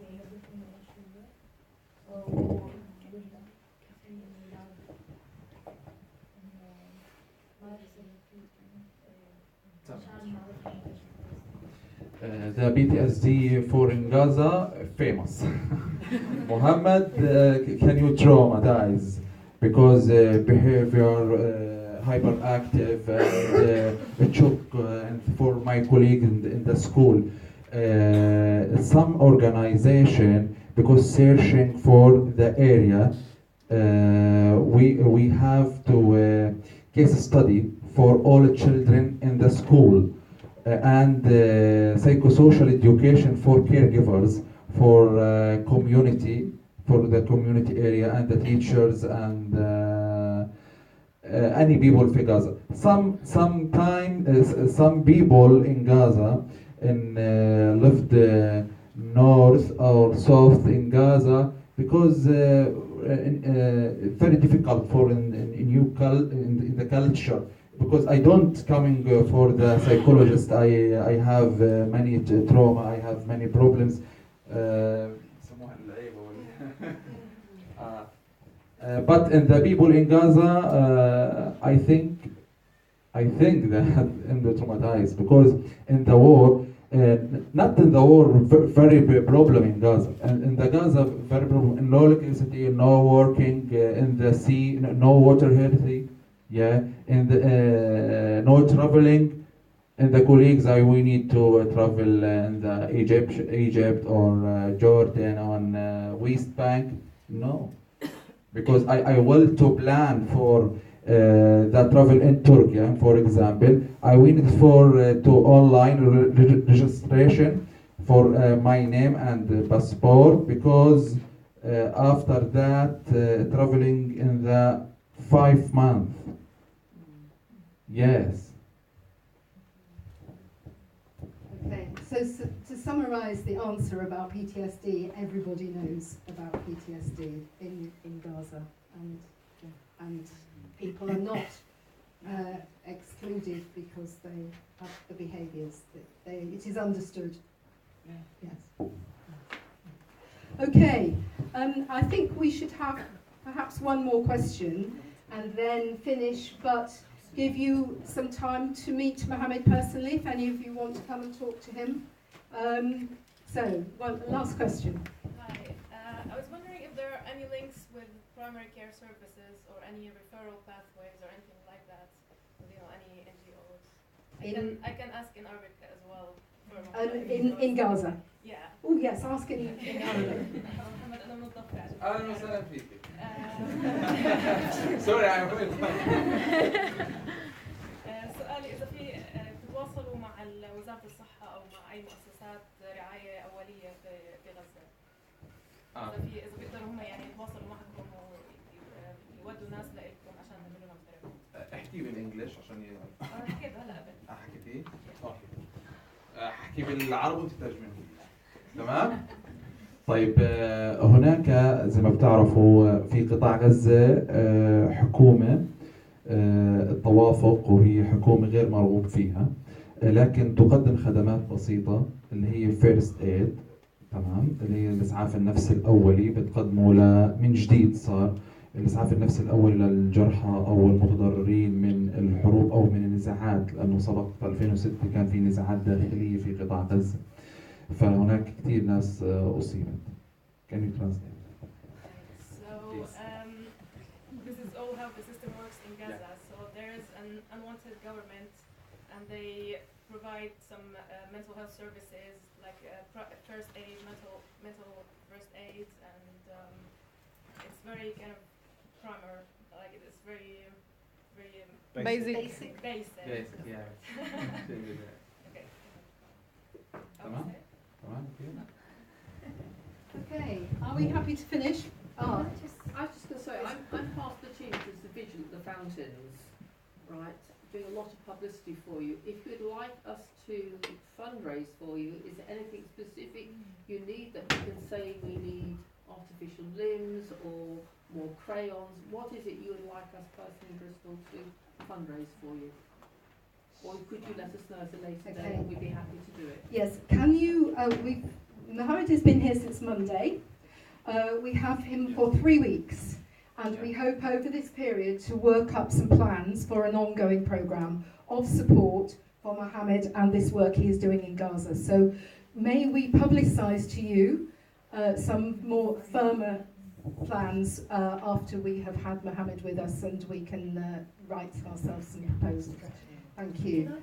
The PTSD for in Gaza, famous. Mohammed, can you traumatize? Because behavior hyperactive and shock, and for my colleague in the school, some organization, because searching for the area, we have to case study for all children in the school. And psychosocial education for caregivers, for community, for the community area and the teachers and any people in Gaza. Some people in Gaza lived north or south in Gaza because very difficult for in the culture. Because I don't coming for the psychologist, I have many trauma, I have many problems. But in the people in Gaza, I think that in the traumatized, because in the war, not in the war, very big problem in Gaza. And in the Gaza, very problem, no electricity, no working in the sea, no water healthy. Yeah, and no traveling, and the colleagues we need to travel in the Egypt or Jordan on West Bank. No, because I will to plan for the travel in Turkey, for example. I went for to online registration for my name and passport, because after that traveling in the 5 months. Yes. Okay, so to summarise the answer about PTSD, everybody knows about PTSD in Gaza, and people are not excluded because they have the behaviours. It is understood. Yes. Okay, I think we should have perhaps one more question and then finish, but give you some time to meet Mohammed personally, if any of you want to come and talk to him. So, one last question. Hi. I was wondering if there are any links with primary care services or any referral pathways or anything like that with any NGOs. I can ask in Arabic as well. In Gaza? Yeah. Oh yes, ask in Arabic. أهلا وسهلا فيك. Sorry, I'm سؤالي إذا في تتواصلوا مع وزارة الصحة أو مع أي مؤسسات رعاية أولية في غزة. إذا بيقدروا هم يتواصلوا معكم ويودوا ناس لإلكم عشان يعملوا لهم ثيرابي. احكي بالإنجليش عشان حكيت هلا قبل. حكيتي؟ أوكي. احكي بالعربي وانت تترجمي. تمام؟ طيب هناك زي ما بتعرفوا في قطاع غزة حكومة التوافق، وهي حكومة غير مرغوب فيها، لكن تقدم خدمات بسيطة اللي هي فيرست ايد، تمام، اللي هي الإسعاف النفسي الأولي. بتقدموا من جديد صار الإسعاف النفسي الأولي للجرحى أو المتضررين من الحروب أو من النزاعات، لأنه سبق في 2006 كان في نزاعات داخلية في قطاع غزة، فهناك كثير ناس أصيبت. Can you translate? So this is all how the system works in Gaza. So there is an unwanted government, and they provide some mental health services like first aid, mental first aid, and it's very kind of primer, like it is very basic. Basic. Yeah. Okay. Tamam. Okay, are we happy to finish? I was just going to say, I'm part of the team that's the Vigilant, the Fountains, right, doing a lot of publicity for you. If you'd like us to fundraise for you, is there anything specific you need that we can say we need artificial limbs or more crayons? What is it you would like us personally, Bristol, to fundraise for you? Or could you let us know at a later Okay. date? We'd be happy to do it. Yes, can you, Mohammed has been here since Monday. We have him for 3 weeks, and we hope over this period to work up some plans for an ongoing programme of support for Mohammed and this work he is doing in Gaza. So may we publicise to you some more firmer plans after we have had Mohammed with us, and we can write ourselves some proposals. Thank you.